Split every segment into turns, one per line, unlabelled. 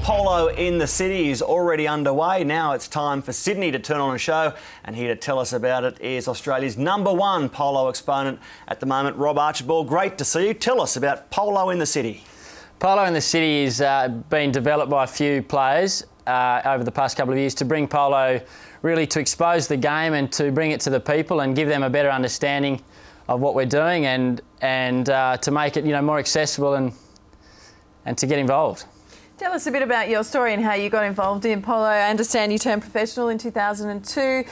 Polo in the City is already underway. Now it's time for Sydney to turn on a show, and here to tell us about it is Australia's #1 polo exponent at the moment, Rob Archibald. Great to see you. Tell us about Polo in the City.
Polo in the City is been developed by a few players over the past couple of years to bring polo really to expose the game and to bring it to the people and give them a better understanding of what we're doing and to make it more accessible and to get involved.
Tell us a bit about your story and how you got involved in polo. I understand you turned professional in 2002,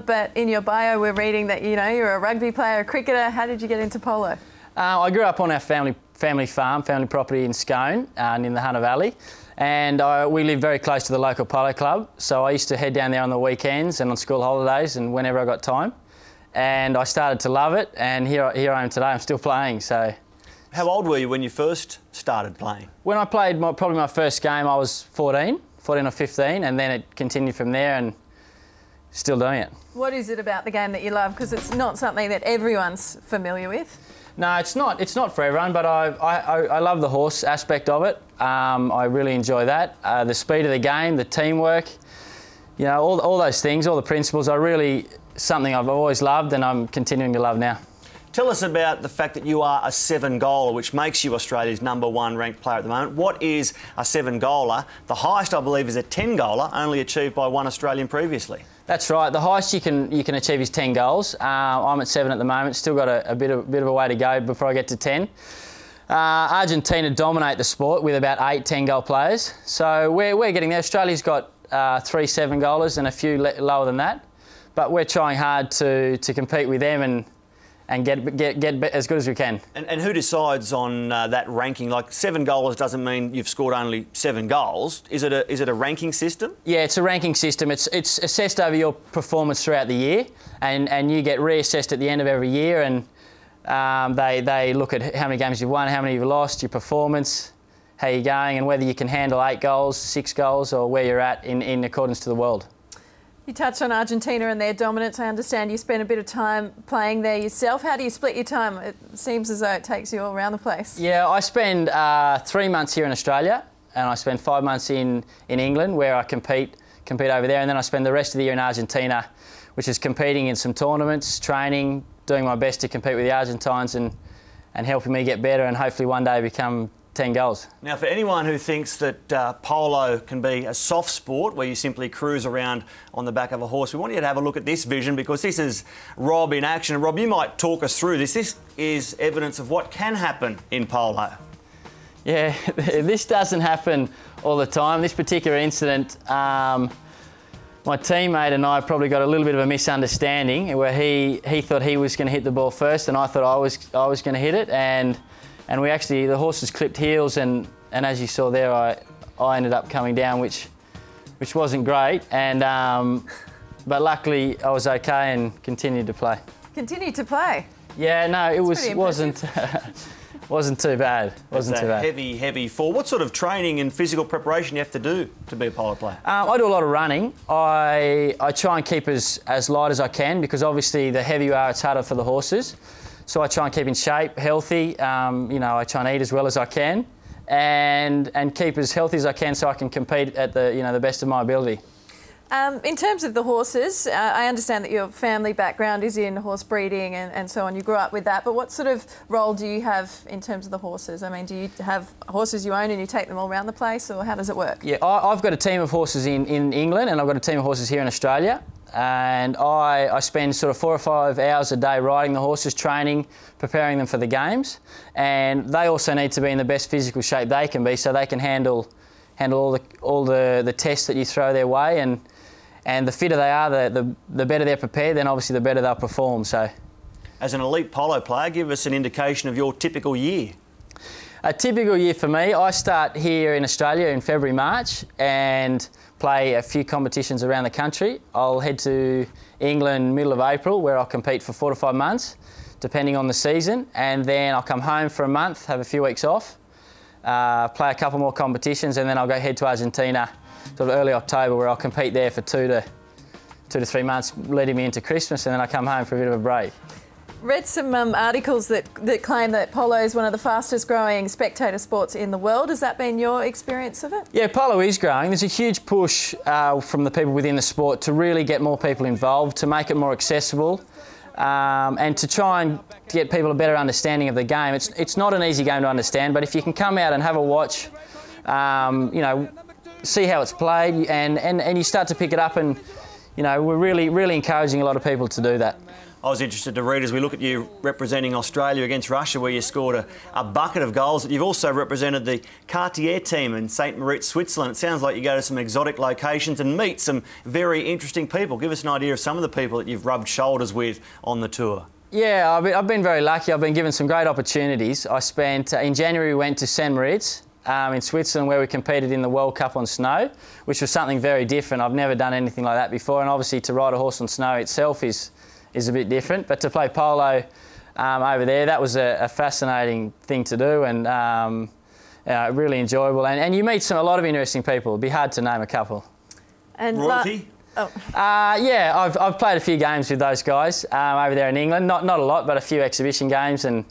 but in your bio we're reading that you're a rugby player, a cricketer. How did you get into polo?
I grew up on our family farm, family property in Scone, in the Hunter Valley, and we live very close to the local polo club. So I used to head down there on the weekends and on school holidays and whenever I got time. And I started to love it, and here I am today. I'm still playing. So.
How old were you when you first started playing?
When I played probably my first game, I was 14 or 15, and then it continued from there and still doing it.
What is it about the game that you love? Because it's not something that everyone's familiar with.
No, it's not. It's not for everyone, but I love the horse aspect of it. I really enjoy that. The speed of the game, the teamwork, all those things, all the principles are really something I've always loved and I'm continuing to love now.
Tell us about the fact that you are a 7-goaler, which makes you Australia's #1 ranked player at the moment. What is a 7-goaler? The highest, I believe, is a 10-goaler, only achieved by one Australian previously. That's
right. The highest you can achieve is 10 goals. I'm at 7 at the moment. Still got a bit of a way to go before I get to 10. Argentina dominate the sport with about 8 10-goal players. So we're getting there. Australia's got 3 7-goalers and a few lower than that. But we're trying hard to compete with them and get as good as we can. And
who decides on that ranking? Like 7 goalers doesn't mean you've scored only 7 goals. Is it a ranking system? Yeah, it's a ranking system. It's assessed over your performance throughout the year, and you get reassessed at the end of every year, and they look at how many games you've won, how many you've lost, your performance, how you're going, and whether you can handle 8 goals, 6 goals, or where you're at in accordance to the world.
You touched on Argentina and their dominance. I understand you spent a bit of time playing there yourself. How do you split your time? It seems as though it takes you all around the place.
Yeah, I spend 3 months here in Australia, and I spend 5 months in England where I compete over there, and then I spend the rest of the year in Argentina, which is competing in some tournaments, training, doing my best to compete with the Argentines and helping me get better and hopefully one day become 10 goals. Now, for anyone who thinks that polo can be a soft sport where you simply cruise around on the back of a horse, we want you to have a look at this vision, because this is Rob in action. Rob, you might talk us through this. This is evidence of what can happen in polo. Yeah, this doesn't happen all the time. This particular incident, my teammate and I probably got a little bit of a misunderstanding where he thought he was going to hit the ball first and I thought I was going to hit it, and we actually, the horses clipped heels, and as you saw there, I ended up coming down, which wasn't great, but luckily I was okay and continued to play.
Continued to play?
Yeah, no, it wasn't too bad. Wasn't too bad.
Heavy fall. What sort of training and physical preparation do you have to do to be a polo player? I do a lot of running. I try and keep as light as I can, because obviously the heavier you are, it's harder for the horses. So I try and keep in shape, healthy. I try and eat as well as I can, and keep as healthy as I can so I can compete at the best of my ability.
In terms of the horses, I understand that your family background is in horse breeding and so on. You grew up with that, but what sort of role do you have in terms of the horses? I mean, do you have horses you own and you take them all around the place, or how does it work? Yeah, I've got a team of horses in England, and I've got a team of horses here in Australia. And I spend sort of 4 or 5 hours a day riding the horses, training, preparing them for the games. And they also need to be in the best physical shape they can be, so they can handle all the tests that you throw their way. And the fitter they are, the better they're prepared, then obviously the better they'll perform. So, as an elite polo player, give us an indication of your typical year. A typical year for me, I start here in Australia in February, March, and play a few competitions around the country. I'll head to England middle of April, where I'll compete for 4 to 5 months, depending on the season, and then I'll come home for a month, have a few weeks off, play a couple more competitions, and then I'll head to Argentina sort of early October, where I'll compete there for 2 to 3 months, leading me into Christmas, and then I come home for a bit of a break. read some articles that claim that polo is one of the fastest growing spectator sports in the world. Has that been your experience of it?
Yeah, polo is growing. There's a huge push from the people within the sport to really get more people involved, to make it more accessible, and to try and get people a better understanding of the game. It's not an easy game to understand, but if you can come out and have a watch, you know, see how it's played, and you start to pick it up, and you know, we're really encouraging a lot of people to do that.
I was interested to read as we look at you representing Australia against Russia, where you scored a bucket of goals, that you've also represented the Cartier team in St Moritz, Switzerland. It sounds like you go to some exotic locations and meet some very interesting people. Give us an idea of some of the people that you've rubbed shoulders with on the tour.
Yeah, I've been very lucky. I've been given some great opportunities. I spent, in January we went to St Moritz in Switzerland, where we competed in the World Cup on snow, which was something very different. I've never done anything like that before, and obviously to ride a horse on snow itself is a bit different, but to play polo over there, that was a fascinating thing to do, and really enjoyable. And you meet a lot of interesting people. It'd be hard to name a couple.
And
royalty?
Yeah, I've played a few games with those guys over there in England. Not a lot, but a few exhibition games and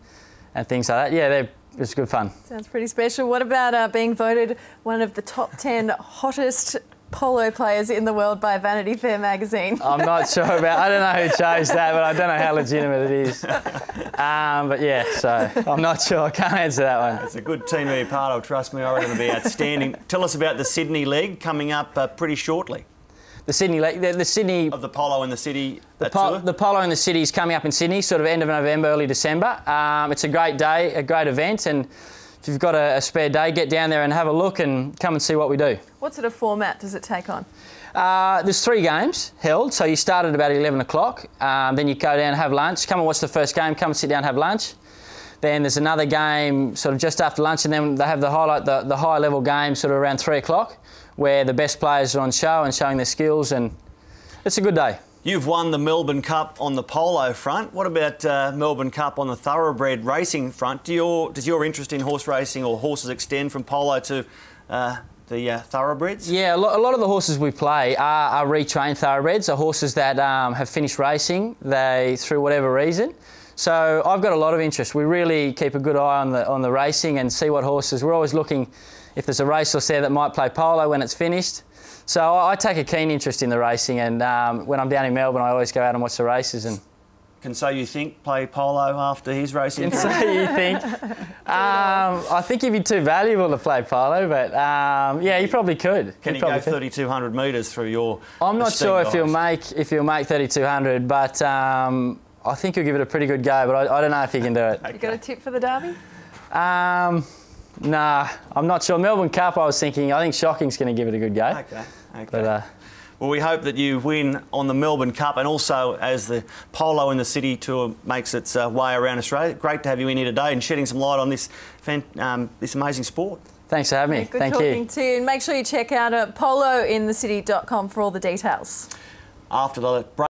things like that. Yeah, it was good fun.
Sounds pretty special. What about being voted one of the top 10 hottest polo players in the world by Vanity Fair magazine?
I'm not sure about. I don't know who chose that, but I don't know how legitimate it is. But yeah, so I'm not sure. I can't answer that one.
It's a good team to be part of. Trust me, I reckon it'll be outstanding. Tell us about the Sydney leg coming up pretty shortly.
The Sydney leg, the Sydney
of the polo in the city.
The polo in the city is coming up in Sydney, sort of end of November, early December. It's a great day, a great event, and if you've got a spare day, get down there and have a look and come and see what we do.
What sort of format does it take on?
There's 3 games held, so you start at about 11 o'clock, then you go down and have lunch, come and watch the first game, come and sit down and have lunch. Then there's another game sort of just after lunch, and then they have the high level game sort of around 3 o'clock, where the best players are on show and showing their skills, and it's a good day.
You've won the Melbourne Cup on the polo front. What about Melbourne Cup on the thoroughbred racing front? Does your interest in horse racing or horses extend from polo to the thoroughbreds?
Yeah, a lot of the horses we play are retrained thoroughbreds, are horses that have finished racing through whatever reason. So I've got a lot of interest. We really keep a good eye on the racing and see what horses. We're always looking if there's a racehorse there that might play polo when it's finished. So I take a keen interest in the racing, and when I'm down in Melbourne, I always go out and watch the races. And
can So You Think play polo after his racing?
Can So You Think? I think he'd be too valuable to play polo, but yeah, he probably could.
Can he go 3,200 metres through your?
I'm not sure if he'll make 3,200, but I think he'll give it a pretty good go. But I don't know if he can do it.
Okay. You got a tip for the Derby?
Nah, I'm not sure. Melbourne Cup, I think Shocking's going to give it a good go.
Okay.
But,
well, we hope that you win on the Melbourne Cup, and also as the Polo in the City Tour makes its way around Australia. Great to have you in here today and shedding some light on this amazing sport.
Thanks for having me.
Good talking to you. And make sure you check out polointhecity.com for all the details.
After the break.